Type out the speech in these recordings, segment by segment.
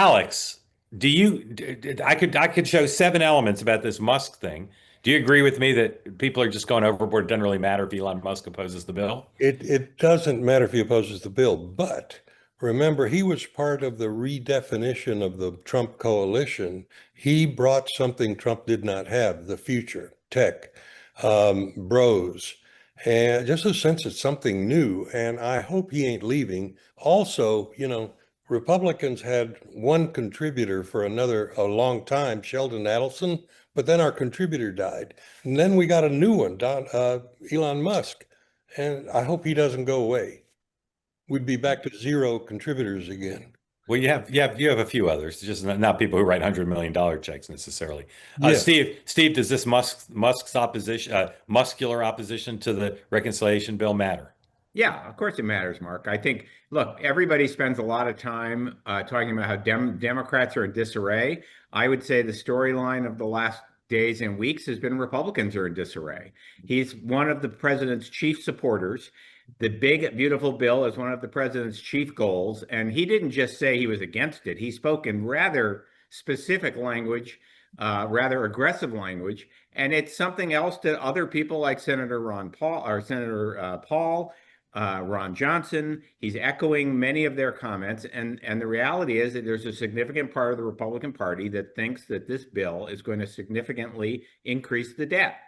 Alex, I could show 7 elements about this Musk thing. Do you agree with me that people are just going overboard? It doesn't really matter if Elon Musk opposes the bill? It doesn't matter if he opposes the bill, but remember, he was part of the redefinition of the Trump coalition. He brought something Trump did not have, the future, tech, bros, and just a sense of something new. And I hope he ain't leaving. Also, Republicans had one contributor for a long time, Sheldon Adelson, but then our contributor died. And then we got a new one, Elon Musk. And I hope he doesn't go away. We'd be back to zero contributors again. Well, you have a few others, just not people who write $100 million checks necessarily. Yeah, Steve, does this Musk's opposition, muscular opposition to the reconciliation bill matter? Yeah, of course it matters, Mark. I think, look, everybody spends a lot of time talking about how Democrats are in disarray. I would say the storyline of the last days and weeks has been Republicans are in disarray. He's one of the president's chief supporters. The big, beautiful bill is one of the president's chief goals. And he didn't just say he was against it. He spoke in rather specific language, rather aggressive language. And it's something else that other people like Senator Paul, Ron Johnson, he's echoing many of their comments. And the reality is that there's a significant part of the Republican Party that thinks that this bill is going to significantly increase the debt.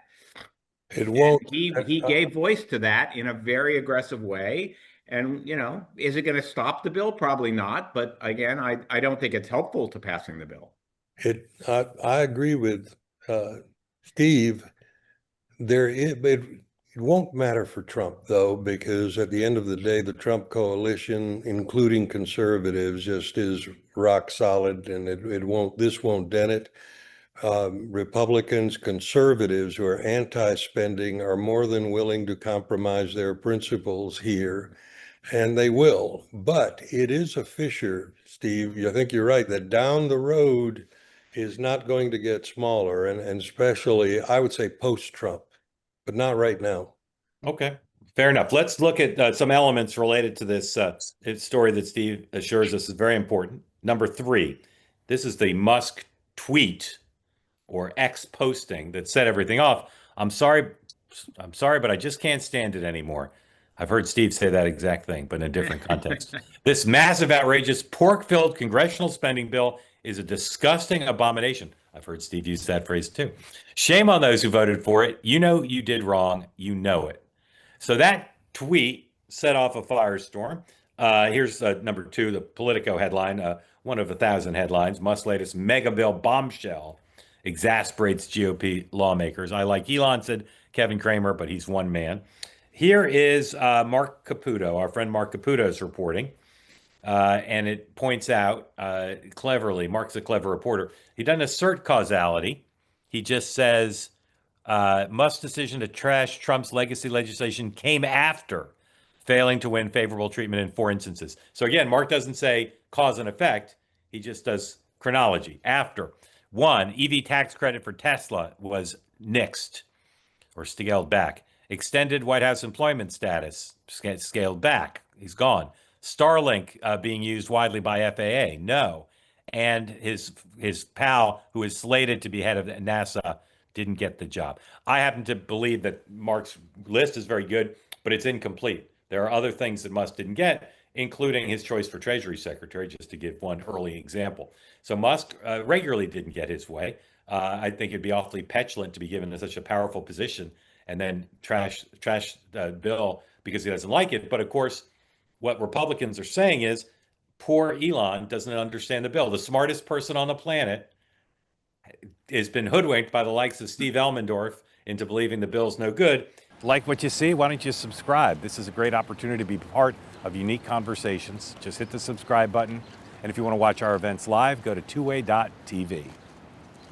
it won't. He gave voice to that in a very aggressive way. And, is it going to stop the bill? Probably not. But again, I don't think it's helpful to passing the bill. I agree with Steve. It won't matter for Trump, though, because at the end of the day, the Trump coalition, including conservatives, just is rock solid, and this won't dent it. Republicans, conservatives who are anti-spending are more than willing to compromise their principles here, and they will. But it is a fissure, Steve. I think you're right that down the road is not going to get smaller, and especially, I would say, post-Trump, but not right now. Okay, fair enough. Let's look at some elements related to this story that Steve assures us is very important. Number 3, this is the Musk tweet or X posting that set everything off. I'm sorry, but I just can't stand it anymore. I've heard Steve say that exact thing, but in a different context. This massive, outrageous, pork-filled congressional spending bill is a disgusting abomination. I've heard Steve use that phrase too. Shame on those who voted for it. You know you did wrong. You know it. So that tweet set off a firestorm. Here's number 2, the Politico headline, one of 1,000 headlines. Musk's latest mega bill bombshell exasperates GOP lawmakers. I like Elon, said Kevin Kramer, but he's one man. Here is Mark Caputo, our friend Mark Caputo is reporting. And it points out cleverly, Mark's a clever reporter. He doesn't assert causality. He just says Musk's decision to trash Trump's legacy legislation came after failing to win favorable treatment in 4 instances. So again, Mark doesn't say cause and effect. He just does chronology. After 1, EV tax credit for Tesla was nixed or scaled back. Extended White House employment status scaled back. He's gone. Starlink being used widely by FAA, no. And his pal, who is slated to be head of NASA, didn't get the job. I happen to believe that Mark's list is very good, but it's incomplete. There are other things that Musk didn't get, including his choice for Treasury Secretary, just to give one early example. So Musk regularly didn't get his way. I think it'd be awfully petulant to be given such a powerful position and then trash the bill because he doesn't like it. But of course, what Republicans are saying is, poor Elon doesn't understand the bill. The smartest person on the planet has been hoodwinked by the likes of Steve Elmendorf into believing the bill's no good. Like what you see? Why don't you subscribe? This is a great opportunity to be part of unique conversations. Just hit the subscribe button. And if you want to watch our events live, go to twoway.tv.